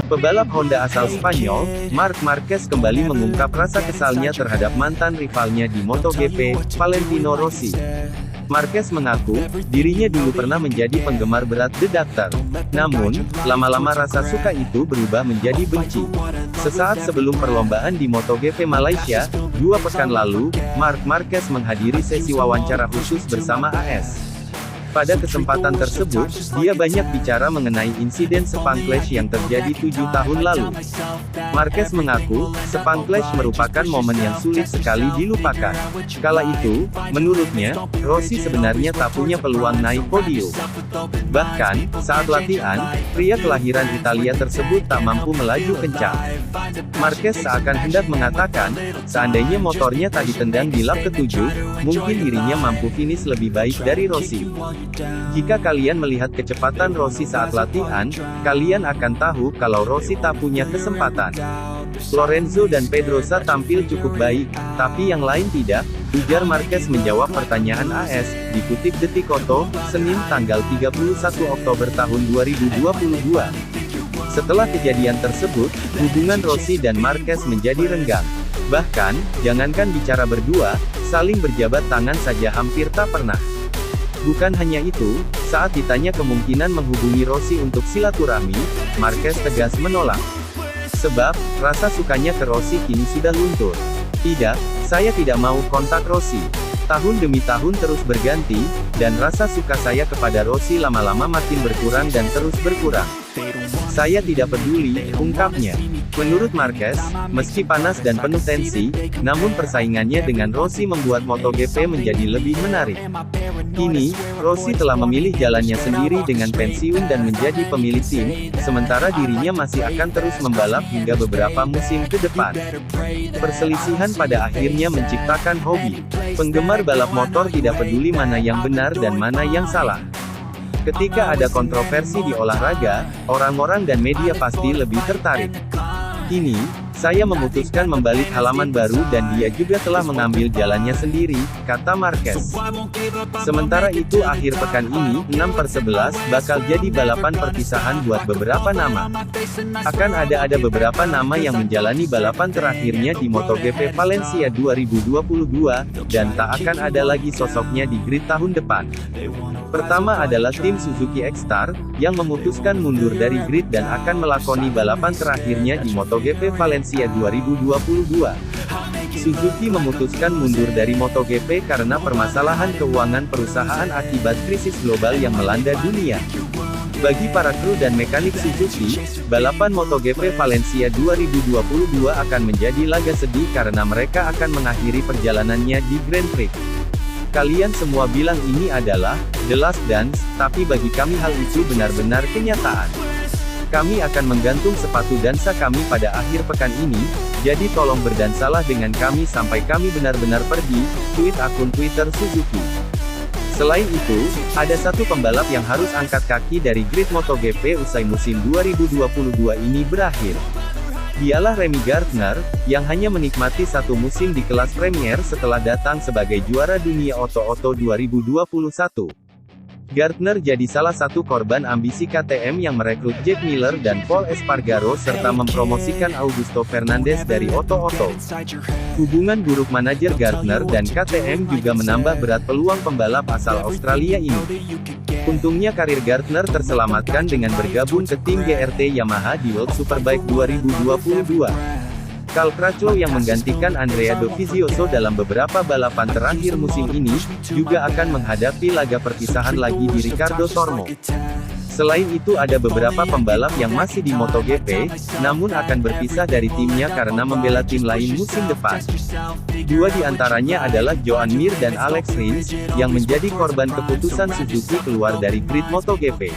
Pebalap Honda asal Spanyol, Marc Marquez kembali mengungkap rasa kesalnya terhadap mantan rivalnya di MotoGP, Valentino Rossi. Marquez mengaku, dirinya dulu pernah menjadi penggemar berat The Doctor. Namun, lama-lama rasa suka itu berubah menjadi benci. Sesaat sebelum perlombaan di MotoGP Malaysia, 2 pekan lalu, Marc Marquez menghadiri sesi wawancara khusus bersama AS. Pada kesempatan tersebut, dia banyak bicara mengenai insiden Sepang Clash yang terjadi 7 tahun lalu. Marquez mengaku, Sepang Clash merupakan momen yang sulit sekali dilupakan. Kala itu, menurutnya, Rossi sebenarnya tak punya peluang naik podium. Bahkan, saat latihan, pria kelahiran Italia tersebut tak mampu melaju kencang. Marquez seakan hendak mengatakan, seandainya motornya tak ditendang di lap ke-7, mungkin dirinya mampu finish lebih baik dari Rossi. Jika kalian melihat kecepatan Rossi saat latihan, kalian akan tahu kalau Rossi tak punya kesempatan. Lorenzo dan Pedrosa tampil cukup baik, tapi yang lain tidak, ujar Marquez menjawab pertanyaan AS, dikutip Detik Auto, Senin tanggal 31 Oktober tahun 2022. Setelah kejadian tersebut, hubungan Rossi dan Marquez menjadi renggang. Bahkan, jangankan bicara berdua, saling berjabat tangan saja hampir tak pernah. Bukan hanya itu, saat ditanya kemungkinan menghubungi Rossi untuk silaturahmi, Marquez tegas menolak. Sebab, rasa sukanya ke Rossi kini sudah luntur. Tidak, saya tidak mau kontak Rossi. Tahun demi tahun terus berganti, dan rasa suka saya kepada Rossi lama-lama makin berkurang dan terus berkurang. Saya tidak peduli, ungkapnya. Menurut Marquez, meski panas dan penuh tensi, namun persaingannya dengan Rossi membuat MotoGP menjadi lebih menarik. Kini, Rossi telah memilih jalannya sendiri dengan pensiun dan menjadi pemilik tim, sementara dirinya masih akan terus membalap hingga beberapa musim ke depan. Perselisihan pada akhirnya menciptakan hobi. Penggemar balap motor tidak peduli mana yang benar dan mana yang salah. Ketika ada kontroversi di olahraga, orang-orang dan media pasti lebih tertarik. Kini, saya memutuskan membalik halaman baru dan dia juga telah mengambil jalannya sendiri, kata Marquez. Sementara itu akhir pekan ini, 6/11, bakal jadi balapan perpisahan buat beberapa nama. Akan ada beberapa nama yang menjalani balapan terakhirnya di MotoGP Valencia 2022, dan tak akan ada lagi sosoknya di grid tahun depan. Pertama adalah tim Suzuki X-Star, yang memutuskan mundur dari grid dan akan melakoni balapan terakhirnya di MotoGP Valencia 2022. Suzuki memutuskan mundur dari MotoGP karena permasalahan keuangan perusahaan akibat krisis global yang melanda dunia. Bagi para kru dan mekanik Suzuki, balapan MotoGP Valencia 2022 akan menjadi laga sedih karena mereka akan mengakhiri perjalanannya di Grand Prix. Kalian semua bilang ini adalah The Last Dance, tapi bagi kami hal itu benar-benar kenyataan. Kami akan menggantung sepatu dansa kami pada akhir pekan ini, jadi tolong berdansalah dengan kami sampai kami benar-benar pergi, tweet akun Twitter Suzuki. Selain itu, ada satu pembalap yang harus angkat kaki dari grid MotoGP usai musim 2022 ini berakhir. Dialah Remy Gardner, yang hanya menikmati satu musim di kelas Premier setelah datang sebagai juara dunia Oto 2021. Gardner jadi salah satu korban ambisi KTM yang merekrut Jack Miller dan Paul Espargaro serta mempromosikan Augusto Fernandez dari Oto. Hubungan buruk manajer Gardner dan KTM juga menambah berat peluang pembalap asal Australia ini. Untungnya karir Gardner terselamatkan dengan bergabung ke tim GRT Yamaha di World Superbike 2022. Cal Crutchlow yang menggantikan Andrea Dovizioso dalam beberapa balapan terakhir musim ini, juga akan menghadapi laga perpisahan lagi di Ricardo Tormo. Selain itu ada beberapa pembalap yang masih di MotoGP, namun akan berpisah dari timnya karena membela tim lain musim depan. Dua di antaranya adalah Joan Mir dan Alex Rins, yang menjadi korban keputusan Suzuki keluar dari grid MotoGP.